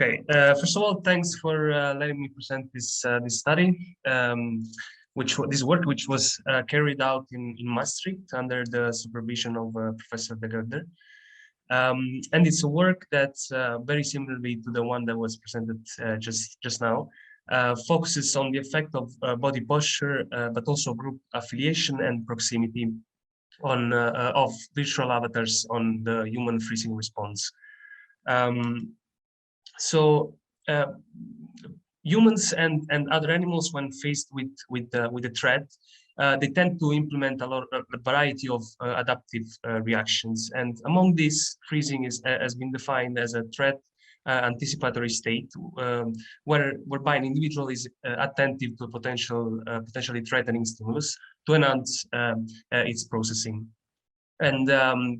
Okay. First of all, thanks for letting me present this study, this work which was carried out in Maastricht under the supervision of Professor De Gelder. And it's a work that's very similarly to the one that was presented just now, focuses on the effect of body posture, but also group affiliation and proximity on of virtual avatars on the human freezing response. So humans and other animals, when faced with a threat, they tend to implement a variety of adaptive reactions. And among these, freezing has been defined as a threat anticipatory state, whereby an individual is attentive to a potentially threatening stimulus to enhance its processing. And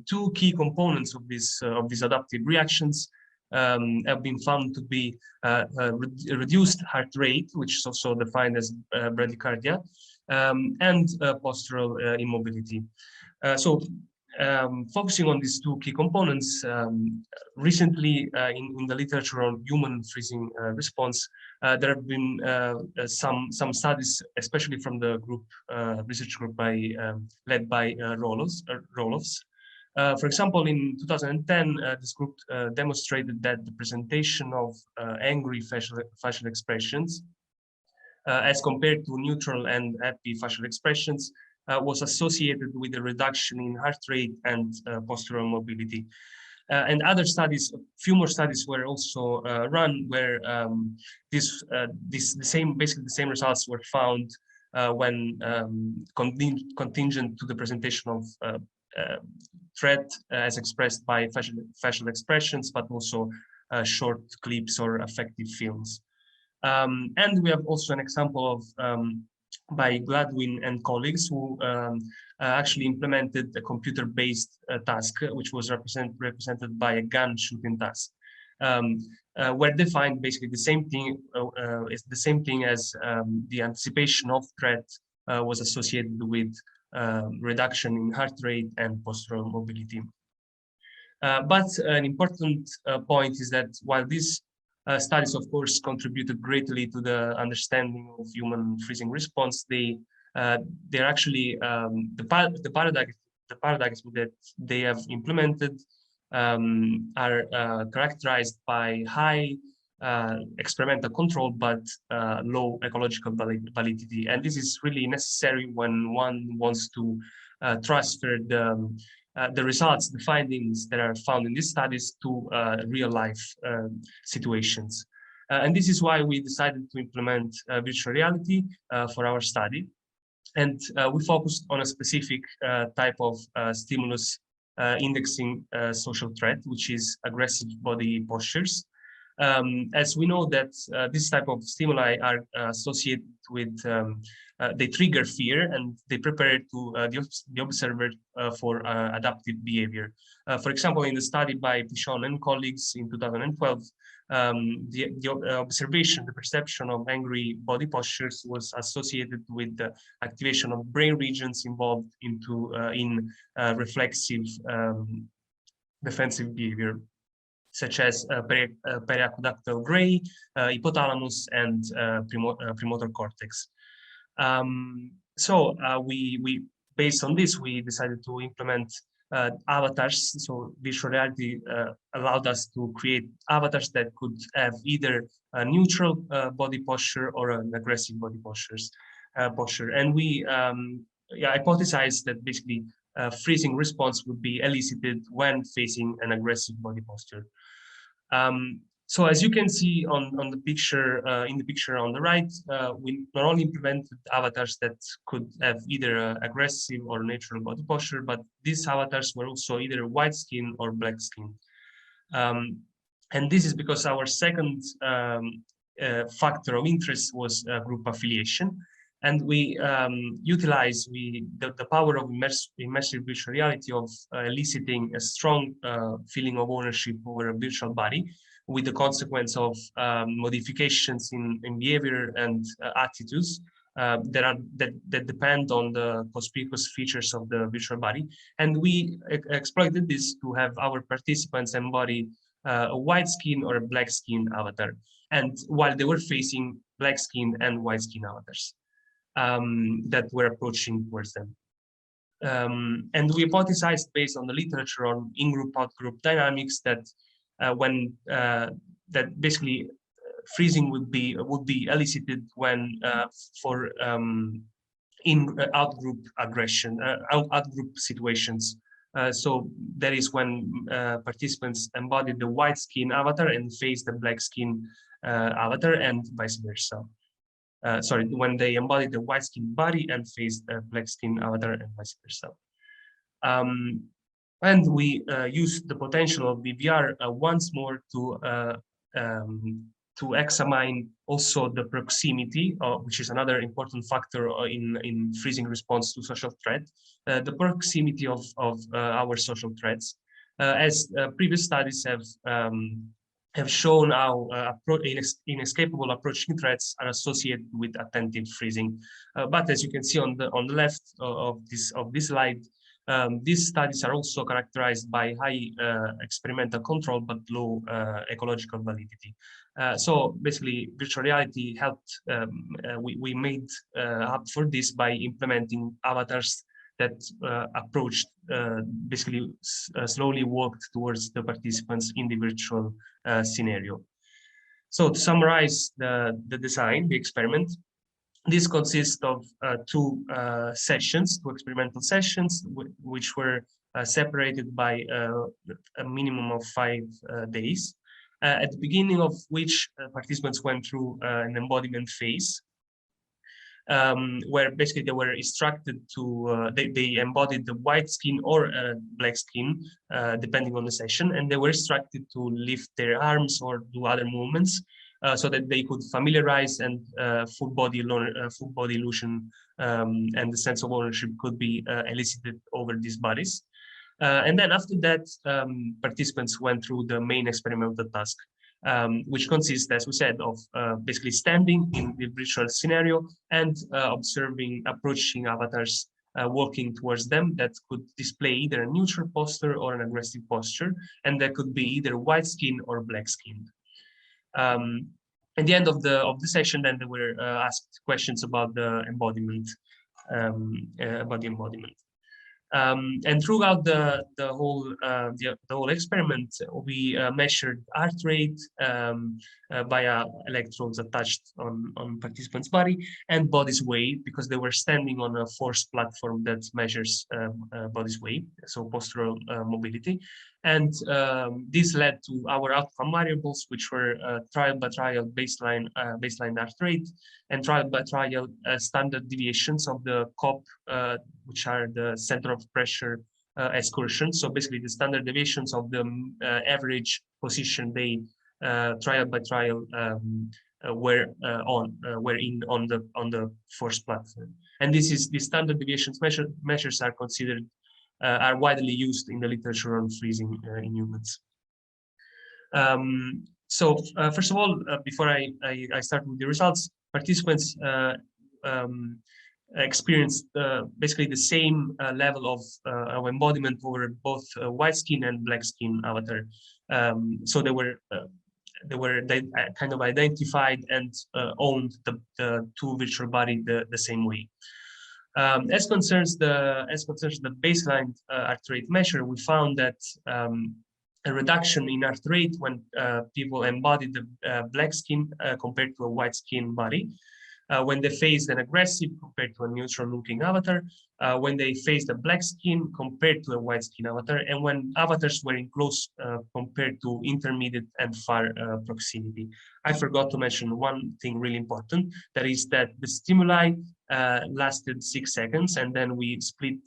two key components of these adaptive reactions have been found to be reduced heart rate, which is also defined as bradycardia, and postural immobility. Focusing on these two key components, recently in the literature on human freezing response, there have been some studies, especially from the research group led by Roelofs. For example, in 2010, this group demonstrated that the presentation of angry facial expressions as compared to neutral and happy facial expressions was associated with a reduction in heart rate and postural mobility. And other studies, a few more studies were also run where basically the same results were found when contingent to the presentation of threat as expressed by facial expressions, but also short clips or affective films. And we have also an example of by Gladwin and colleagues who actually implemented a computer-based task, which was represented by a gun shooting task, where they find basically the same thing. It's the same thing as the anticipation of threat was associated with reduction in heart rate and postural mobility. But an important point is that while these studies, of course, contributed greatly to the understanding of human freezing response, they're actually the paradigms that they have implemented are characterized by high experimental control, but low ecological validity. And this is really necessary when one wants to transfer the results, the findings that are found in these studies to real life situations. And this is why we decided to implement virtual reality for our study. And we focused on a specific type of stimulus indexing social threat, which is aggressive body postures. As we know that this type of stimuli are associated with, they trigger fear and they prepare the observer for adaptive behavior. For example, in the study by Pichon and colleagues in 2012, the perception of angry body postures was associated with the activation of brain regions involved in reflexive defensive behavior, such as periaqueductal gray, hypothalamus, and premotor cortex. We based on this, we decided to implement avatars. So virtual reality allowed us to create avatars that could have either a neutral body posture or an aggressive body posture. And we hypothesized that basically freezing response would be elicited when facing an aggressive body posture. So as you can see on the picture, in the picture on the right, we not only implemented avatars that could have either aggressive or natural body posture, but these avatars were also either white skin or black skin. And this is because our second factor of interest was group affiliation. And we utilize the power of immersive virtual reality of eliciting a strong feeling of ownership over a virtual body, with the consequence of modifications in behavior and attitudes that depend on the conspicuous features of the virtual body. And we exploited this to have our participants embody a white skin or a black skin avatar, and while they were facing black skin and white skin avatars that were approaching towards them. And we hypothesized based on the literature on in-group, out-group dynamics that that basically freezing would be elicited when for in out-group aggression, out-group situations. So that is when participants embodied the white skin avatar and faced the black skin avatar, and vice versa. Sorry, when they embodied the white skin body and faced a black skin avatar, and vice versa. And we used the potential of BVR once more to examine also the proximity, which is another important factor in freezing response to social threat, the proximity of our social threats, as previous studies have shown how inescapable approaching threats are associated with attentive freezing. But as you can see on the left of this slide, these studies are also characterized by high experimental control but low ecological validity. So basically, virtual reality helped. We made up for this by implementing avatars that approached, basically slowly walked towards the participants in the virtual scenario. So to summarize the design, the experiment, this consists of two experimental sessions, which were separated by a minimum of 5 days, at the beginning of which participants went through an embodiment phase, where basically they were instructed to, they embodied the white skin or black skin, depending on the session, and they were instructed to lift their arms or do other movements, so that they could familiarize, and full body illusion and the sense of ownership could be elicited over these bodies. And then after that, participants went through the main experimental task, which consists, as we said, of basically standing in the virtual scenario and observing approaching avatars walking towards them that could display either a neutral posture or an aggressive posture, and that could be either white skin or black skin. At the end of the session, then they were asked questions about the embodiment, and throughout the whole experiment, we measured heart rate via electrodes attached on participants' body, and body's weight, because they were standing on a forced platform that measures body's weight, so postural mobility. And this led to our outcome variables, which were trial by trial baseline heart rate, and trial by trial standard deviations of the COP, which are the center of pressure excursion. So basically, the standard deviations of the average position they trial by trial were on the force platform. And the standard deviations measures are considered are widely used in the literature on freezing in humans. So first of all, before I start with the results, participants experienced basically the same level of embodiment over both white skin and black skin avatar. So they kind of identified and owned the two virtual body the same way. As concerns the baseline heart rate measure, we found that a reduction in heart rate when people embodied the black skin compared to a white skin body, when they faced an aggressive compared to a neutral-looking avatar, when they faced a black skin compared to a white skin avatar, and when avatars were in close compared to intermediate and far proximity. I forgot to mention one thing really important, that is that the stimuli lasted 6 seconds, and then we split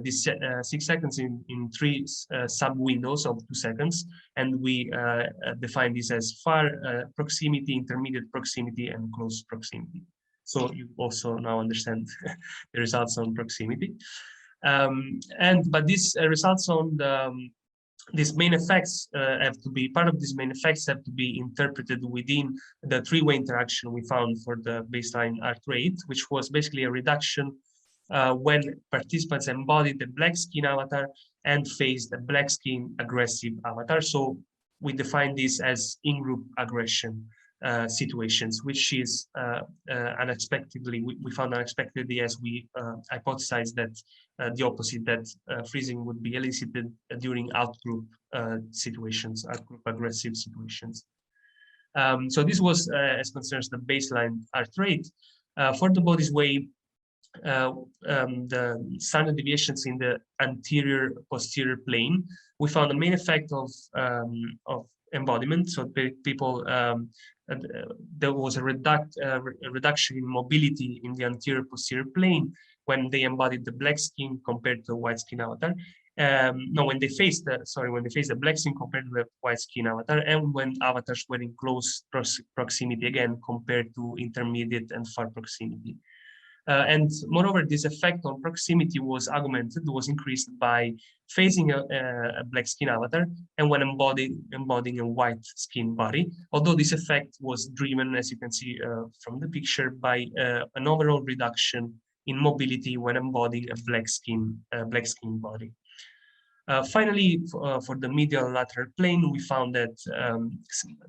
these 6 seconds in 3 sub-windows of 2 seconds, and we define this as far proximity, intermediate proximity, and close proximity. So you also now understand the results on proximity. But these results on these main effects have to be, part of these main effects have to be interpreted within the three-way interaction we found for the baseline heart rate, which was basically a reduction when participants embodied the black skin avatar and faced a black skin aggressive avatar. So we define this as in-group aggression situations, which is unexpectedly, we found unexpectedly, as we hypothesized that the opposite, that freezing would be elicited during outgroup situations, outgroup aggressive situations. So this was as concerns the baseline heart rate. For the body's weight, the standard deviations in the anterior posterior plane, we found the main effect of embodiment. So people, there was a reduction in mobility in the anterior posterior plane when they embodied the black skin compared to the white skin avatar. No, when they faced the black skin compared to the white skin avatar, and when avatars were in close proximity again compared to intermediate and far proximity. And moreover, this effect on proximity was increased by facing a black skin avatar and when embodying a white skin body. Although this effect was driven, as you can see from the picture, by an overall reduction in mobility when embodying a black skin body. Finally, for the medial lateral plane, we found that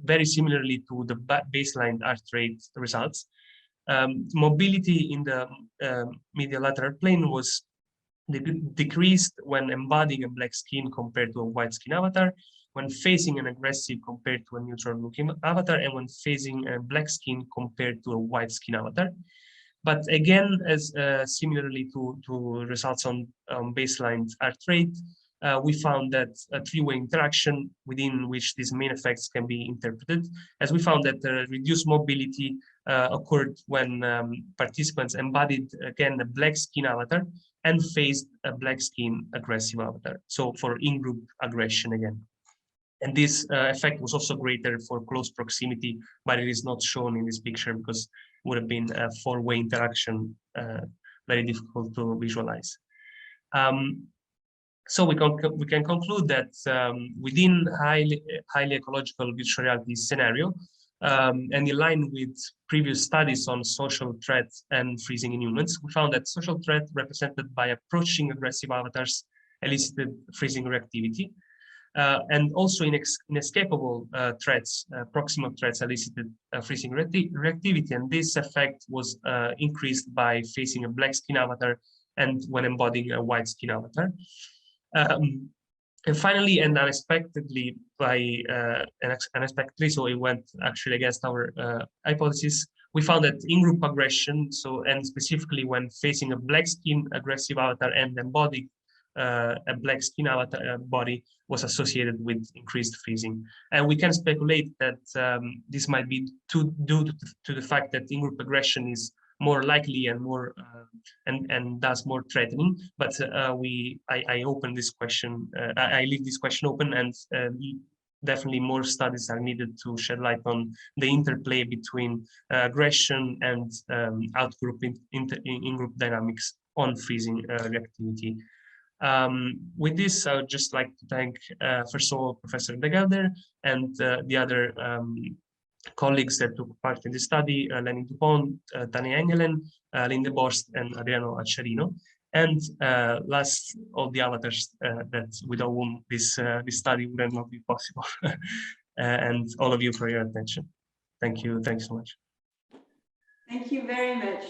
very similarly to the baseline heart rate results, mobility in the medial lateral plane was decreased when embodying a black skin compared to a white skin avatar, when facing an aggressive compared to a neutral looking avatar, and when facing a black skin compared to a white skin avatar. But again, as similarly to results on baseline heart rate, we found that a three-way interaction within which these main effects can be interpreted, as we found that reduced mobility occurred when participants embodied, again, a black skin avatar and faced a black skin aggressive avatar. So for in-group aggression again. And this effect was also greater for close proximity, but it is not shown in this picture because it would have been a four-way interaction, very difficult to visualize. So we can conclude that within highly ecological virtual reality scenario, and in line with previous studies on social threat and freezing in humans, we found that social threat represented by approaching aggressive avatars elicited freezing reactivity. And also inescapable threats, proximal threats elicited freezing reactivity, and this effect was increased by facing a black skin avatar and when embodying a white skin avatar. And finally, and unexpectedly, so it went actually against our hypothesis, we found that in-group aggression, and specifically when facing a black skin aggressive avatar and embodying a black skin avatar body, was associated with increased freezing. And we can speculate that this might be due to the fact that in-group aggression is more likely and more and thus more threatening. But I open this question, I leave this question open, and definitely more studies are needed to shed light on the interplay between aggression and outgroup in-group dynamics on freezing reactivity. With this, I would just like to thank, first of all, Professor De Gelder and the other colleagues that took part in the study, Lenny Dupont, Tania Engelen, Linde Borst, and Adriano Acciarino. And last, all the avatars that without whom this study would not be possible. And all of you for your attention. Thank you. Thanks so much. Thank you very much.